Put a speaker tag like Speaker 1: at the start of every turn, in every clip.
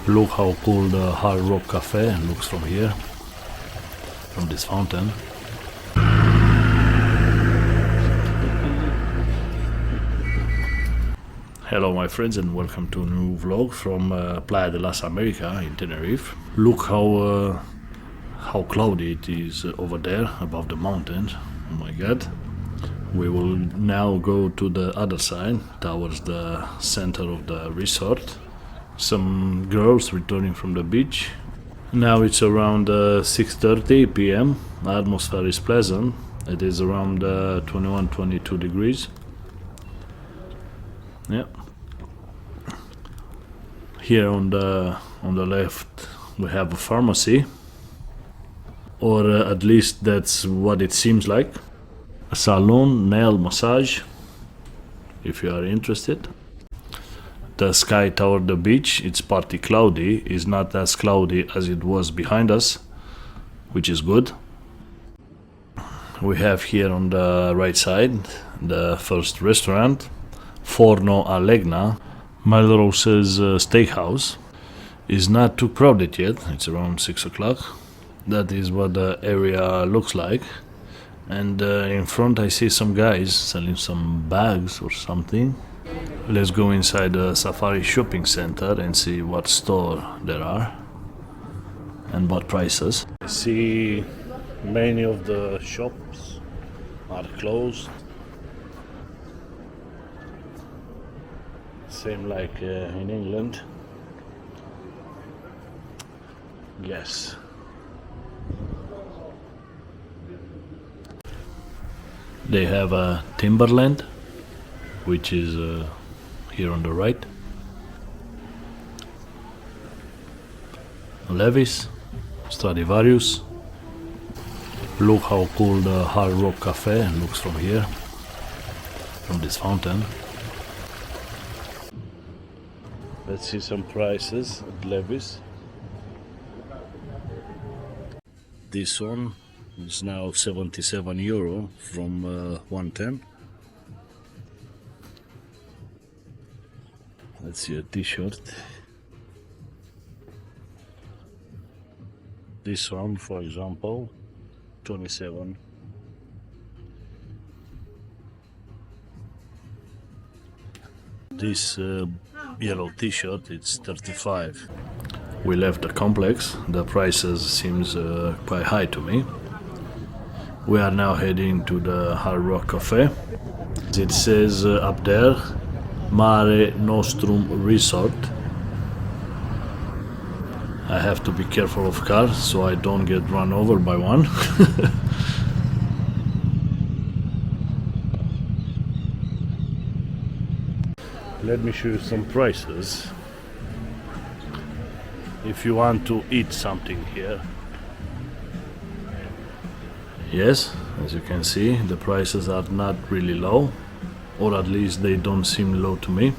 Speaker 1: Look how cool the Hard Rock Cafe looks from here, from this fountain. Hello my friends and welcome to a new vlog from Playa de las Americas in Tenerife. Look how cloudy it is over there above the mountains. Oh my god. We will now go to the other side towards the center of the resort. Some girls returning from the beach. Now it's around 6:30 p.m. The atmosphere is pleasant. It is around 21-22 degrees. Yeah. Here on the left we have a pharmacy, or at least that's what it seems like. A salon, nail massage, if you are interested. The sky toward the beach, it's partly cloudy. It's not as cloudy as it was behind us, which is good. We have here on the right side the first restaurant, Forno a Legna. My little says steakhouse. Is not too crowded yet. It's around 6 o'clock. That is what the area looks like. And in front I see some guys selling some bags or something. Let's go inside the Safari shopping center and see what store there are and what prices. I see many of the shops are closed. Same like in England. Yes. They have a Timberland, which is here on the right. Levi's, Stradivarius. Look how cool the Hard Rock Cafe looks from here, from this fountain. Let's see some prices at Levi's. This one is now 77 euro from 110. Let's see a t-shirt. This one, for example, 27. This yellow t-shirt, it's 35. We left the complex. The prices seems quite high to me. We are now heading to the Hard Rock Cafe. It says up there, Mare Nostrum Resort. I have to be careful of cars so I don't get run over by one. Let me show you some prices. If you want to eat something here. Yes, as you can see, the prices are not really low, or at least they don't seem low to me.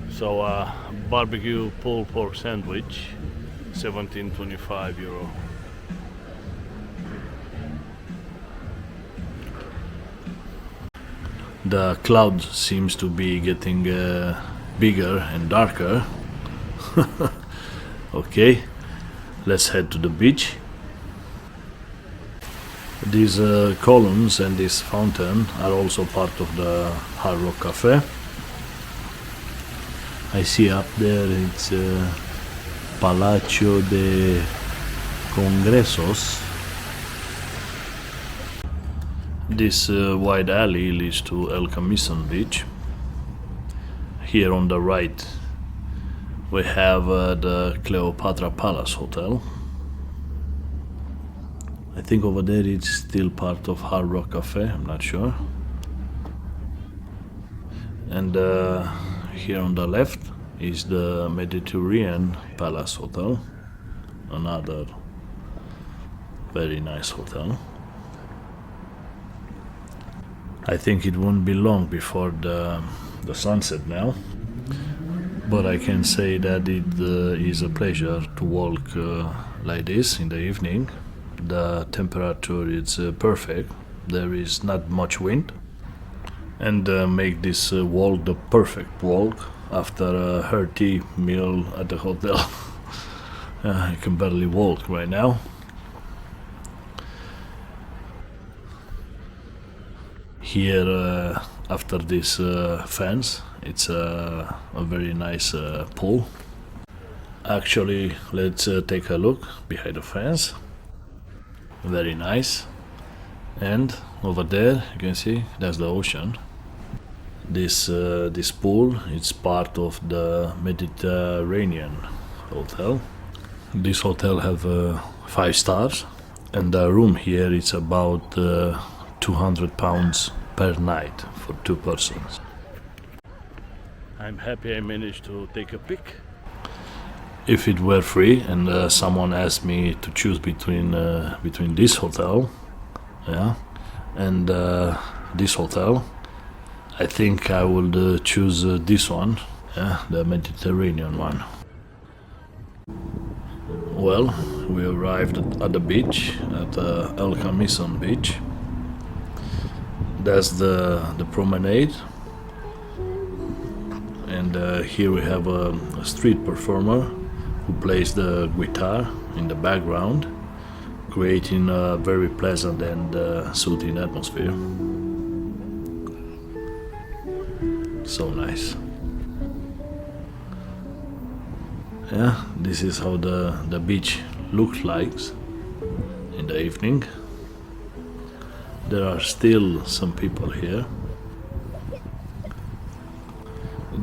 Speaker 1: So barbecue pulled pork sandwich, 17.25 euro. The cloud seems to be getting bigger and darker. Okay, let's head to the beach. These columns and this fountain are also part of the Hard Rock Cafe. I see up there it's Palacio de Congresos. This wide alley leads to El Camison beach. Here on the right we have the Cleopatra Palace Hotel. I think over there it's still part of Hard Rock Cafe, I'm not sure. And here on the left is the Mediterranean Palace Hotel, another very nice hotel. I think it won't be long before the sunset now, but I can say that it is a pleasure to walk like this in the evening. The temperature is perfect, there is not much wind, and make this walk the perfect walk after a hearty meal at the hotel. I can barely walk right now. Here, after this fence, it's a very nice pool. Actually, let's take a look behind the fence. Very nice. And over there, you can see that's the ocean. This pool is part of the Mediterranean hotel. This hotel have 5 stars, and the room here is about £200 per night for 2 persons. I'm happy I managed to take a pic. If it were free and someone asked me to choose between this hotel, yeah, and this hotel, I think I would choose this one, yeah, the Mediterranean one. Well, we arrived at the beach, at El Camison beach. That's the promenade, and here we have a street performer who plays the guitar in the background, creating a very pleasant and soothing atmosphere. So nice. Yeah, this is how the beach looks like in the evening. There are still some people here.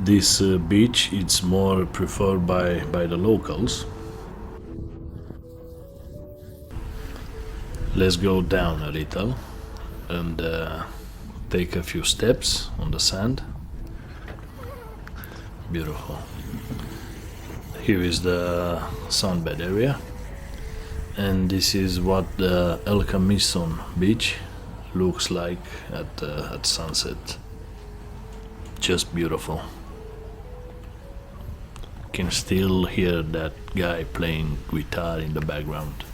Speaker 1: This beach is more preferred by the locals. Let's go down a little and take a few steps on the sand. Beautiful. Here is the sunbed area, and this is what the El Camison beach looks like at sunset. Just beautiful. Can still hear that guy playing guitar in the background.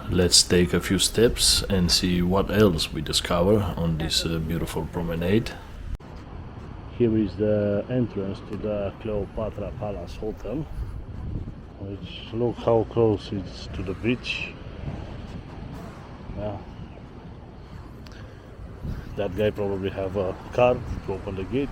Speaker 1: Let's take a few steps and see what else we discover on this beautiful promenade. Here is the entrance to the Cleopatra Palace Hotel, which look how close it's to the beach. Yeah. That guy probably have a card to open the gate.